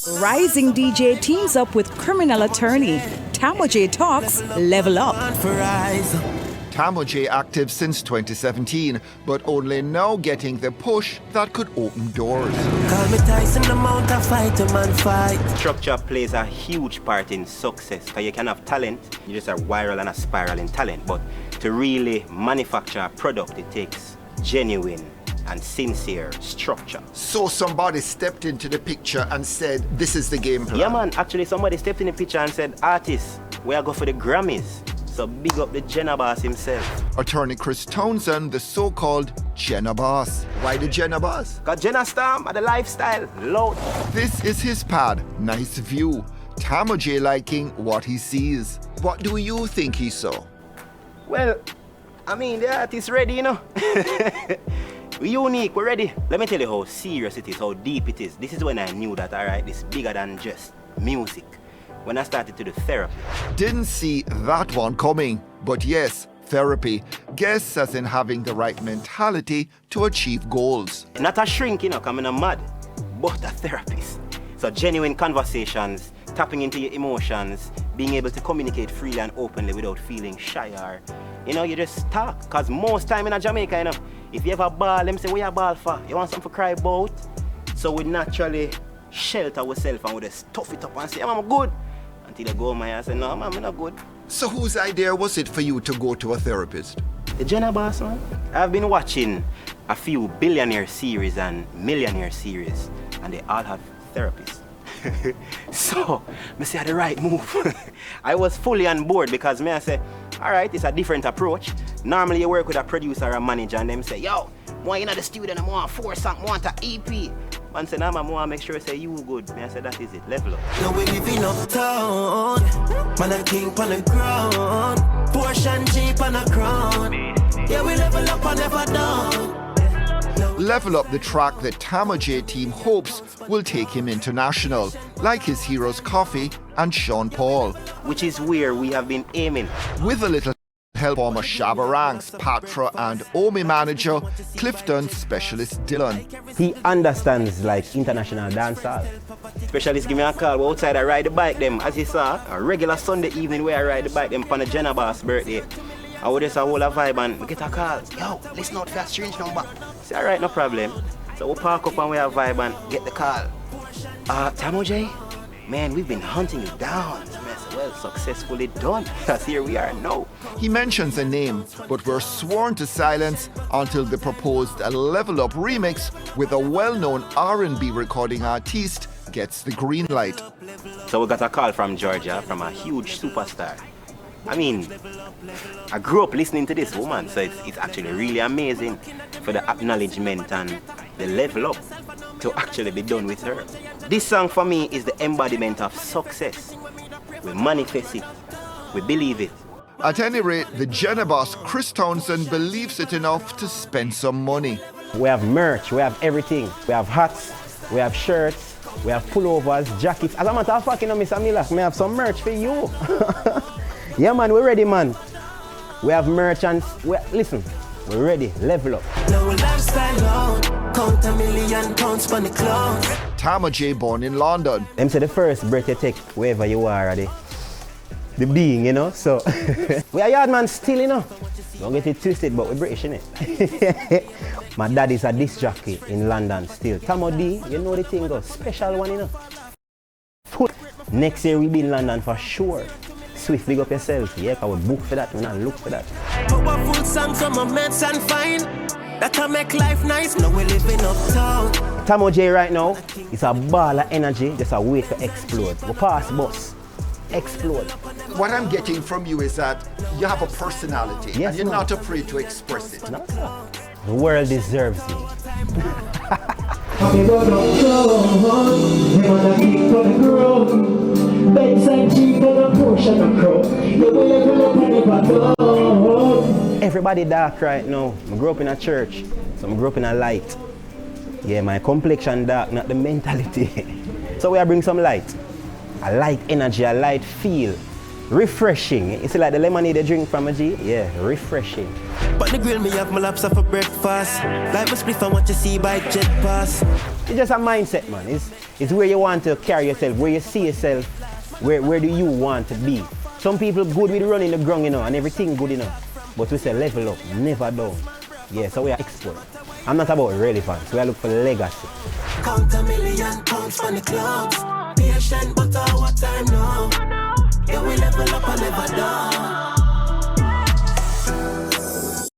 Rising DJ teams up with criminal attorney. Tamo J talks level up. Tamo J active since 2017, but only now getting the push that could open doors. Structure plays a huge part in success, because you can have talent, you just are viral and a spiral in talent, but to really manufacture a product, it takes genuine and sincere structure. So somebody stepped into the picture and said, this is the game plan? Yeah man, actually somebody stepped in the picture and said, artists, we are going for the Grammys. So big up the Jenna Boss himself. Attorney Chris Townsend, the so-called Jenna Boss. Why the Jenna Boss? Got Jenna Storm at the lifestyle, load. This is his pad, nice view. Tamo J liking what he sees. What do you think he saw? Well, I mean, the artist ready, you know. We're unique, we're ready. Let me tell you how serious it is, how deep it is. This is when I knew that, alright, this is bigger than just music. When I started to do therapy. Didn't see that one coming, but yes, therapy. Guess as in having the right mentality to achieve goals. Not a shrink, you know, coming a mad, but a therapist. So genuine conversations, tapping into your emotions, being able to communicate freely and openly without feeling shy or, you know, you just talk. Because most time in Jamaica, you know, if you ever ball, them say, what you ball for? You want something to cry about? So we naturally shelter ourselves and we just stuff it up and say, I'm good. Until they go my ass and say, no, man, I'm not good. So whose idea was it for you to go to a therapist? The Jenna Boss, man. I've been watching a few billionaire series and millionaire series, and they all have therapists. So, I say the right move. I was fully on board because I say, all right, it's a different approach. Normally you work with a producer or a manager and them say, yo, why you not the studio and I want 4 songs, want an EP. Man say, nah, man, I want to make sure I say you good. I say, that is it, level up. Now we living uptown, man a king on the ground, Porsche Jeep on the crown. Yeah, we level up and never down. Level up the track that Tamo J team hopes will take him international, like his heroes Coffee and Sean Paul. Which is where we have been aiming. With a little help from Shabba Ranks, Patra and Omi manager, Clifton specialist Dylan. He understands like international dancehall. Specialists give me a call, outside I ride the bike them. As you saw, a regular Sunday evening where I ride the bike them for the Jenna Boss birthday. I would just hold a vibe and we get a call. Yo, listen out for a strange number. Say, alright, no problem. So we park up and we have vibe and get the call. Tamo J, man, we've been hunting you down. Well, successfully done, because here we are now. He mentions a name, but we're sworn to silence until the proposed Level Up remix with a well-known R&B recording artiste gets the green light. So we got a call from Georgia, from a huge superstar. I mean, I grew up listening to this woman, so it's actually really amazing for the acknowledgement and the level up to actually be done with her. This song for me is the embodiment of success. We manifest it, we believe it. At any rate, the Jenna Boss Chris Townsend believes it enough to spend some money. We have merch, we have everything. We have hats, we have shirts, we have pullovers, jackets. As a matter of fact, you know, Mr. Miller, we have some merch for you. Yeah, man, we're ready, man. We have merch and listen, we're ready. Level up. Count £1 million for the clothes. Tamo J born in London. Them say the first breath you take wherever you are, the being, you know. So we are yard man still, you know. Don't get it twisted, but we're British, innit? My dad is a disc jockey in London still. Tamo D, you know the thing goes. Special one, you know. Next year we be in London for sure. Swift, big up yourself. Yeah, I would book for that, when I look for that. Powerful songs from my mates and fine. That can make life nice. Now we living uptown. Tamo J right now is a ball of energy, just a way to explode. We pass bus. Explode. What I'm getting from you is that you have a personality, yes, and you're man. not afraid to express it. No, sir. The world deserves it. Everybody dark right now. I grew up in a church, so I grew up in a light. Yeah, my complexion dark, not the mentality. So we bring some light. A light energy, a light feel. Refreshing. You see like the lemonade they drink from a G? Yeah, refreshing. But the grill me have my laps for breakfast. Like my spliff and what you see by jet pass. It's just a mindset, man. It's where you want to carry yourself, where you see yourself, where do you want to be. Some people good with running the ground, you know, and everything good enough. But we say level up, never down. Yeah, so we are export. I'm not about relevance, we are looking for legacy. Count a million pounds from the clouds. Patient but